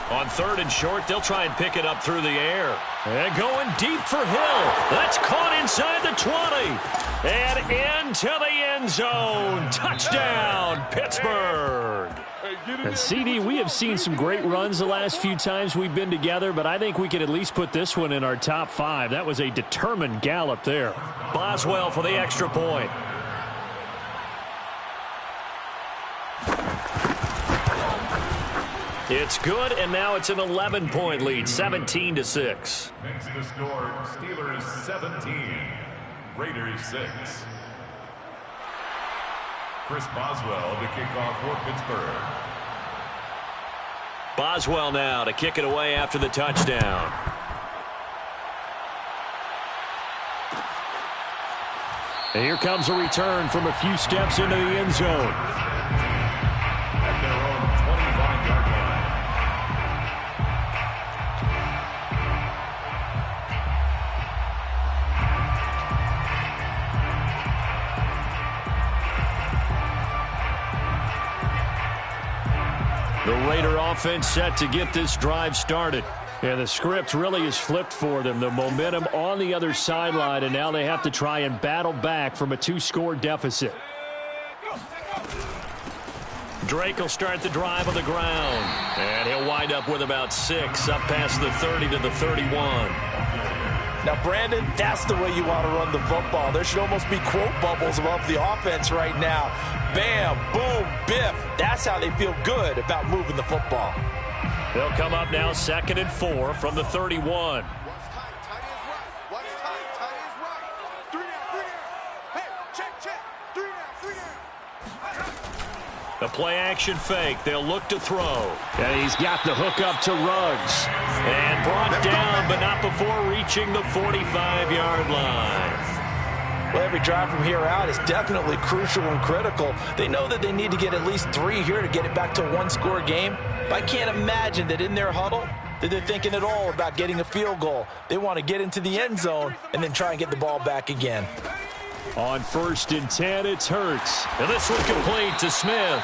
On 3rd and short, they'll try and pick it up through the air. And going deep for Hill. That's caught inside the 20. And into the end zone. Touchdown, Pittsburgh. And CD, we have seen some great runs the last few times we've been together, but I think we could at least put this one in our top 5. That was a determined gallop there. Boswell for the extra point. It's good, and now it's an 11-point lead, 17-6. Makes the score Steelers 17, Raiders 6. Chris Boswell to kick off for Pittsburgh. Boswell now to kick it away after the touchdown. And here comes a return from a few steps into the end zone. At their own 25-yard line. The Raider offense set to get this drive started. And the script really is flipped for them. The momentum on the other sideline, and now they have to try and battle back from a 2-score deficit. Drake will start the drive on the ground. And he'll wind up with about 6, up past the 30 to the 31. Now, Brandon, that's the way you want to run the football. There should almost be quote bubbles above the offense right now. Bam, boom, biff. That's how they feel good about moving the football. They'll come up now 2nd and 4 from the 31. What's tight? Tight is right. What's tight? Tight is right. 3 down, 3 down. Hey, check. 3 down, 3 down. The play action fake. They'll look to throw. And he's got the hook up to Ruggs. And brought down, but not before reaching the 45-yard line. Well, every drive from here out is definitely crucial and critical. They know that they need to get at least 3 here to get it back to a 1-score game. But I can't imagine that in their huddle that they're thinking at all about getting a field goal. They want to get into the end zone and then try and get the ball back again. On 1st and 10, it's Hurts. And this one complete to Smith.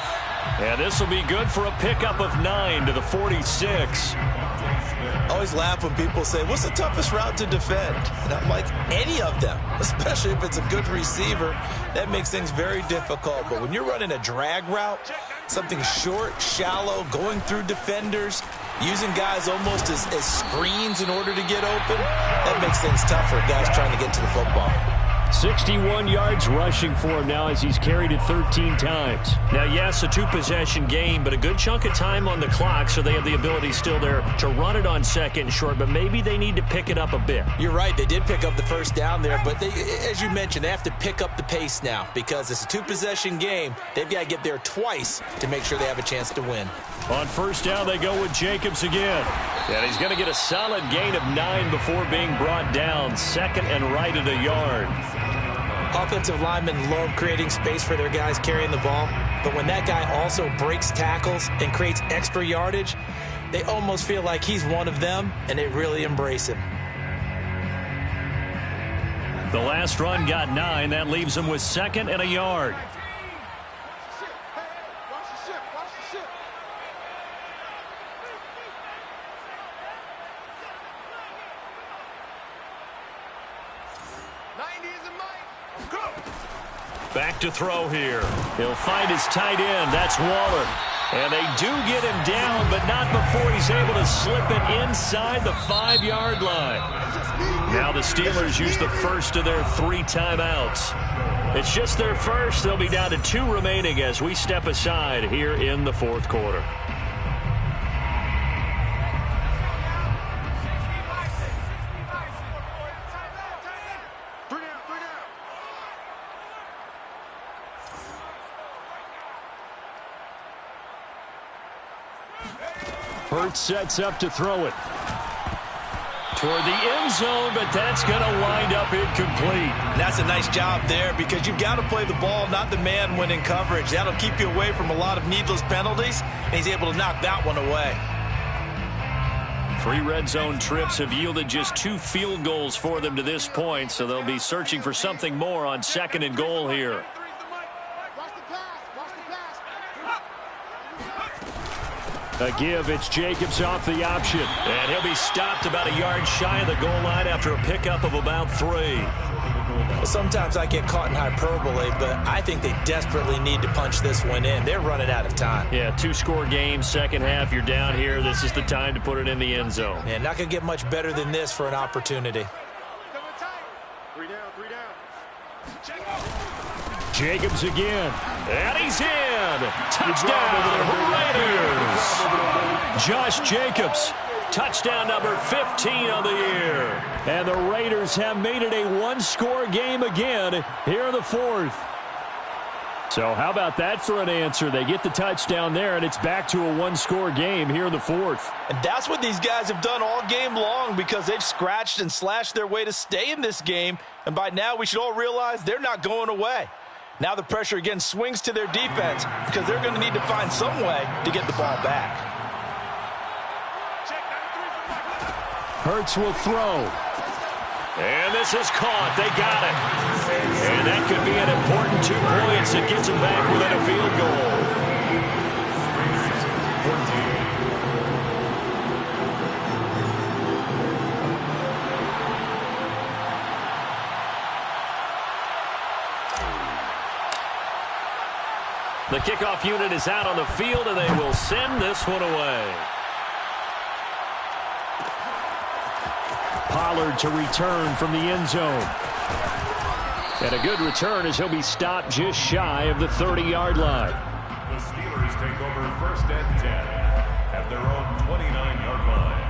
And this will be good for a pickup of 9 to the 46. I always laugh when people say, what's the toughest route to defend? And I'm like, any of them, especially if it's a good receiver. That makes things very difficult. But when you're running a drag route, something short, shallow, going through defenders, using guys almost as screens in order to get open, that makes things tough for guys trying to get to the football. 61 yards rushing for him now as he's carried it 13 times. Now, yes, a 2-possession game, but a good chunk of time on the clock, so they have the ability still there to run it on 2nd and short, but maybe they need to pick it up a bit. You're right. They did pick up the first down there, but they, as you mentioned, they have to pick up the pace now because it's a 2-possession game. They've got to get there twice to make sure they have a chance to win. On 1st down, they go with Jacobs again. And he's going to get a solid gain of 9 before being brought down. 2nd and right at a yard. Offensive linemen love creating space for their guys carrying the ball, but when that guy also breaks tackles and creates extra yardage, they almost feel like he's one of them, and they really embrace him. The last run got 9. That leaves him with 2nd and a yard. Back to throw here. He'll find his tight end. That's Waller. And they do get him down, but not before he's able to slip it inside the 5-yard line. Now the Steelers use the first of their 3 timeouts. It's just their first. They'll be down to 2 remaining as we step aside here in the 4th quarter. Hurts sets up to throw it toward the end zone, but that's going to wind up incomplete. That's a nice job there because you've got to play the ball, not the man when in coverage. That'll keep you away from a lot of needless penalties, and he's able to knock that one away. 3 red zone trips have yielded just 2 field goals for them to this point, so they'll be searching for something more on 2nd and goal here. A give, it's Jacobs off the option. And he'll be stopped about a yard shy of the goal line after a pickup of about 3. Well, sometimes I get caught in hyperbole, but I think they desperately need to punch this one in. They're running out of time. Yeah, 2-score game, second half, you're down here. This is the time to put it in the end zone. Yeah, not going to get much better than this for an opportunity. 3 down, 3 down. Jacobs again. And he's in. Touchdown, Raiders. Josh Jacobs. Touchdown number 15 on the year. And the Raiders have made it a 1-score game again here in the 4th. So how about that for an answer? They get the touchdown there, and it's back to a 1-score game here in the 4th. And that's what these guys have done all game long because they've scratched and slashed their way to stay in this game. And by now we should all realize they're not going away. Now the pressure again swings to their defense because they're going to need to find some way to get the ball back. Hurts will throw. And this is caught. They got it. And that could be an important 2 points that gets them back within a field goal. kickoff unit is out on the field, and they will send this one away. Pollard to return from the end zone. And a good return as he'll be stopped just shy of the 30-yard line. The Steelers take over first and 10 at their own 29-yard line.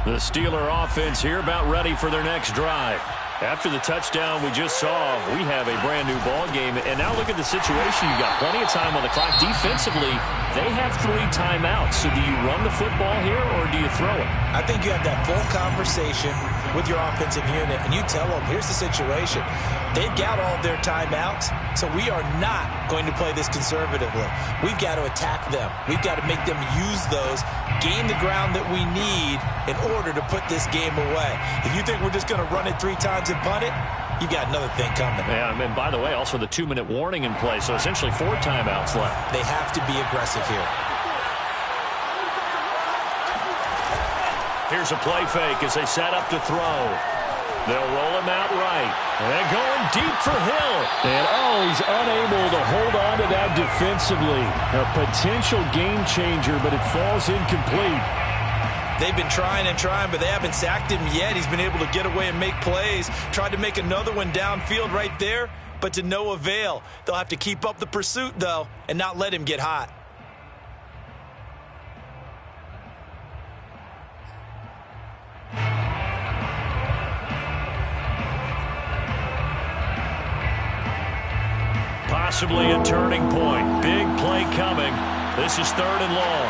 The Steeler offense here about ready for their next drive. After the touchdown we just saw, we have a brand new ball game. And now look at the situation. You got plenty of time on the clock. Defensively, they have 3 timeouts. So do you run the football here or do you throw it? I think you have that full conversation with your offensive unit, and you tell them, here's the situation. They've got all of their timeouts, so we are not going to play this conservatively. We've got to attack them. We've got to make them use those, gain the ground that we need in order to put this game away. If you think we're just going to run it 3 times and punt it, you got another thing coming. Yeah, and by the way, also the 2-minute warning in play, so essentially 4 timeouts left. They have to be aggressive here. Here's a play fake as they set up to throw. They'll roll him out right. And going deep for Hill. And he's unable to hold on to that defensively. A potential game changer, but it falls incomplete. They've been trying and trying, but they haven't sacked him yet. He's been able to get away and make plays. Tried to make another one downfield right there, but to no avail. They'll have to keep up the pursuit, though, and not let him get hot. Possibly a turning point. Big play coming. This is 3rd and long.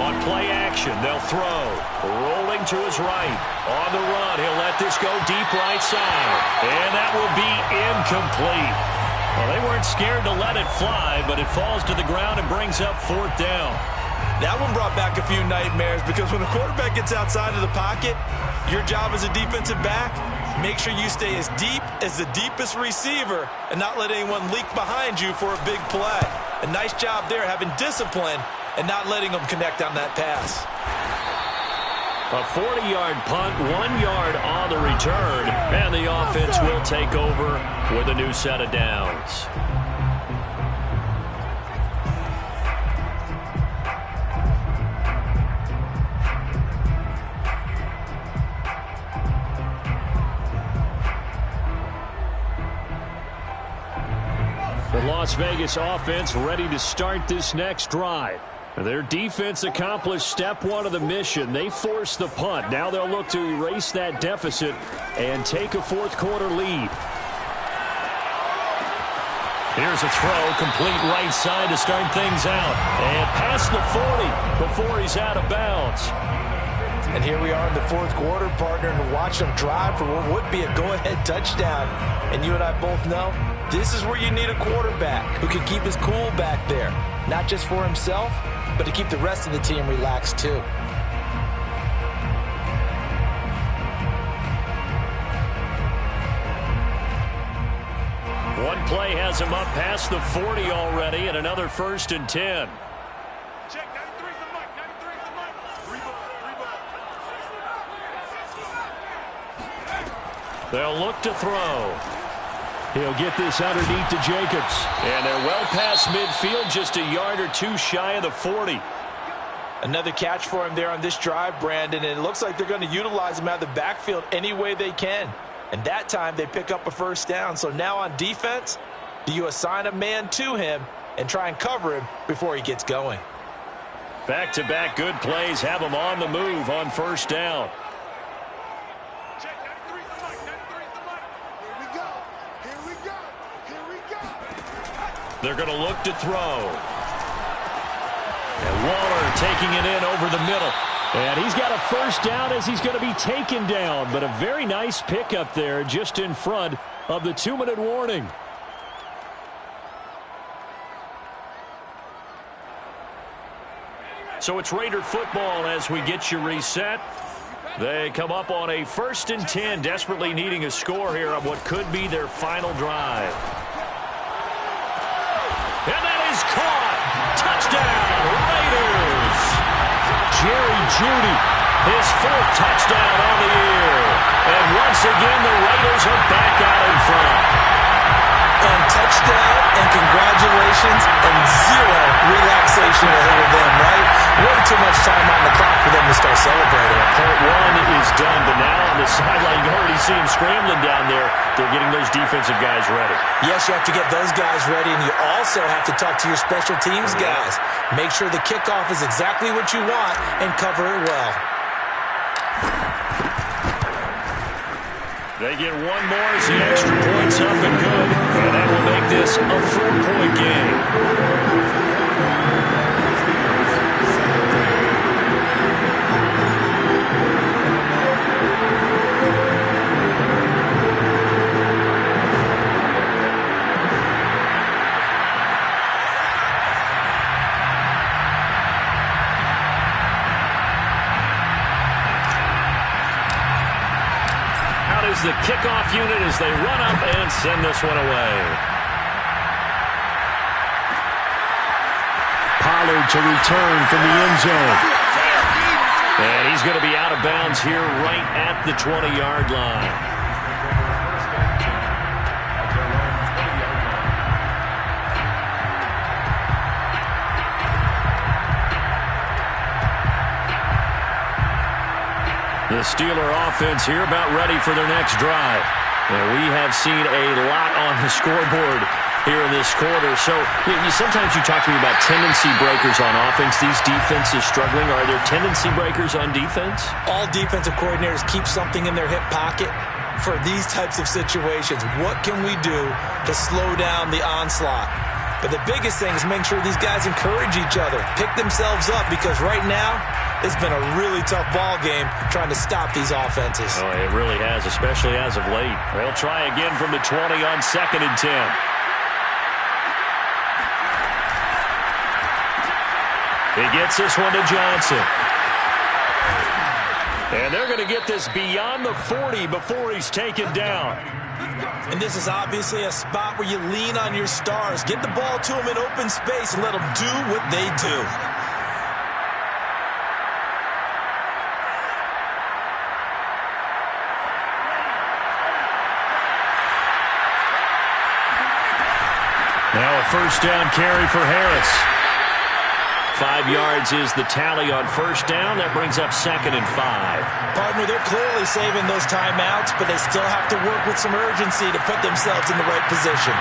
On play action, they'll throw. Rolling to his right. On the run, he'll let this go deep right side. And that will be incomplete. Well, they weren't scared to let it fly, but it falls to the ground and brings up 4th down. That one brought back a few nightmares because when a quarterback gets outside of the pocket, your job as a defensive back, make sure you stay as deep as the deepest receiver and not let anyone leak behind you for a big play. A nice job there having discipline and not letting them connect on that pass. A 40-yard punt, 1 yard on the return, and the offense will take over with a new set of downs. The Las Vegas offense ready to start this next drive. Their defense accomplished step 1 of the mission. They forced the punt. Now they'll look to erase that deficit and take a 4th quarter lead. Here's a throw, complete right side to start things out. And past the 40 before he's out of bounds. And here we are in the 4th quarter, partner, and watch them drive for what would be a go-ahead touchdown. And you and I both know this is where you need a quarterback who can keep his cool back there. Not just for himself, but to keep the rest of the team relaxed too. One play has him up past the 40 already, and another 1st and 10. Check, 93's the mic, 93's the mic. 3 ball. They'll look to throw. He'll get this underneath to Jacobs. And they're well past midfield, just a yard or 2 shy of the 40. Another catch for him there on this drive, Brandon, and it looks like they're going to utilize him out of the backfield any way they can. And that time they pick up a 1st down. So now on defense, do you assign a man to him and try and cover him before he gets going? Back-to-back good plays have him on the move on 1st down. Check, 93's the mic, 93's the mic. Here we go, here we go, here we go. They're going to look to throw. And Waller taking it in over the middle. And he's got a 1st down as he's going to be taken down. But a very nice pickup there just in front of the 2-minute warning. So it's Raider football as we get you reset. They come up on a 1st and 10, desperately needing a score here on what could be their final drive. And that is caught. Touchdown, Raiders. Jerry Jeudy, his 4th touchdown on the year. And once again, the Raiders are back out in front. And touchdown, and congratulations, and 0 relaxation ahead of them, right? Way too much time on the clock for them to start celebrating. Part 1 is done, but now on the sideline, you already see him scrambling down there. They're getting those defensive guys ready. Yes, you have to get those guys ready, and you also have to talk to your special teams guys. Make sure the kickoff is exactly what you want and cover it well. They get one more as the extra point's up and good. And that will make this a 4-point game. The kickoff unit as they run up and send this one away. Pollard to return from the end zone. And he's going to be out of bounds here right at the 20-yard line. The Steeler offense here about ready for their next drive. And we have seen a lot on the scoreboard here in this quarter. So sometimes you talk to me about tendency breakers on offense. These defenses struggling. Are there tendency breakers on defense? All defensive coordinators keep something in their hip pocket for these types of situations. What can we do to slow down the onslaught? But the biggest thing is make sure these guys encourage each other, pick themselves up, because right now it's been a really tough ball game trying to stop these offenses. Oh, it really has, especially as of late. They'll try again from the 20 on 2nd and 10. He gets this one to Johnson. And they're going to get this beyond the 40 before he's taken down. And this is obviously a spot where you lean on your stars. Get the ball to them in open space and let them do what they do. Now a 1st down carry for Harris. 5 yards is the tally on 1st down. That brings up 2nd and 5. Partner, they're clearly saving those timeouts, but they still have to work with some urgency to put themselves in the right position.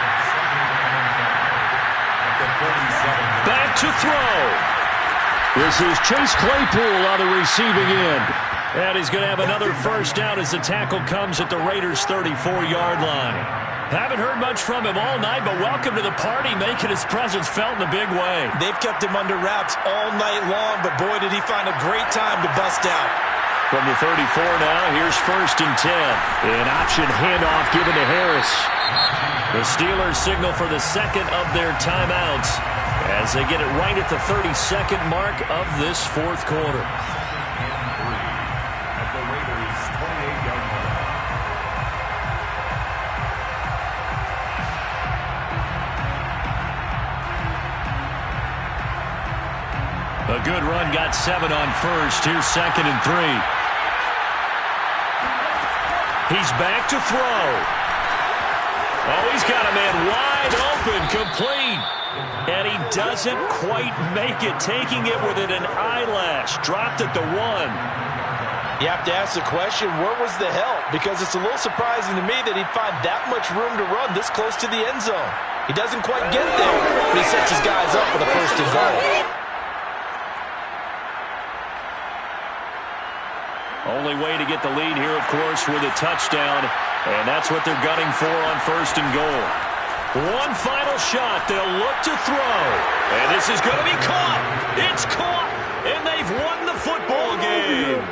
Back to throw. This is Chase Claypool on the receiving end. And he's going to have another 1st down as the tackle comes at the Raiders' 34-yard line. Haven't heard much from him all night, but welcome to the party, making his presence felt in a big way. They've kept him under wraps all night long, but boy, did he find a great time to bust out. From the 34 now, here's 1st and 10. An option handoff given to Harris. The Steelers signal for the 2nd of their timeouts as they get it right at the 32nd mark of this 4th quarter. At the Raiders' 28-yard line. A good run, got 7 on 1st. Here's 2nd and 3. He's back to throw. Oh, he's got a man wide open, complete. And he doesn't quite make it, taking it within an eyelash. Dropped at the 1. You have to ask the question, where was the help? Because it's a little surprising to me that he'd find that much room to run this close to the end zone. He doesn't quite get there, but he sets his guys up for the 1st and goal. Only way to get the lead here, of course, with a touchdown. And that's what they're gunning for on 1st and goal. One final shot. They'll look to throw. And this is going to be caught. It's caught. And they've won the football game.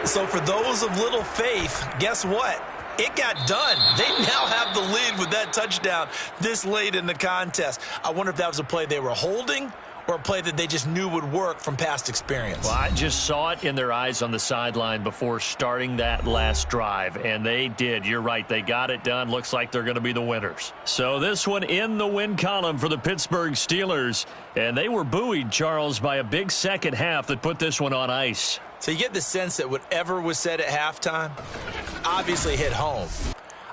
So for those of little faith, guess what? It got done. They now have the lead with that touchdown this late in the contest. I wonder if that was a play they were holding or a play that they just knew would work from past experience? Well, I just saw it in their eyes on the sideline before starting that last drive, and they did. You're right. They got it done. Looks like they're going to be the winners. So this one in the win column for the Pittsburgh Steelers, and they were buoyed, Charles, by a big second half that put this one on ice. So you get the sense that whatever was said at halftime obviously hit home.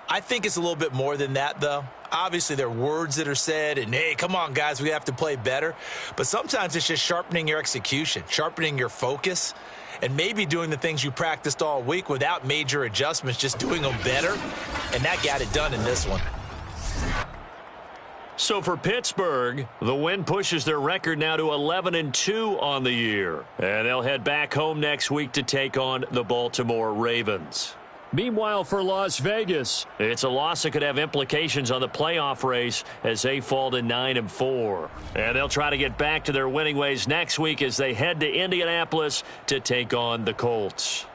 I think it's a little bit more than that, though. Obviously, there are words that are said, and, hey, come on, guys, we have to play better. But sometimes it's just sharpening your execution, sharpening your focus, and maybe doing the things you practiced all week without major adjustments, just doing them better. And that got it done in this one. So for Pittsburgh, the win pushes their record now to 11-2 on the year. And they'll head back home next week to take on the Baltimore Ravens. Meanwhile, for Las Vegas, it's a loss that could have implications on the playoff race as they fall to 9-4. And they'll try to get back to their winning ways next week as they head to Indianapolis to take on the Colts.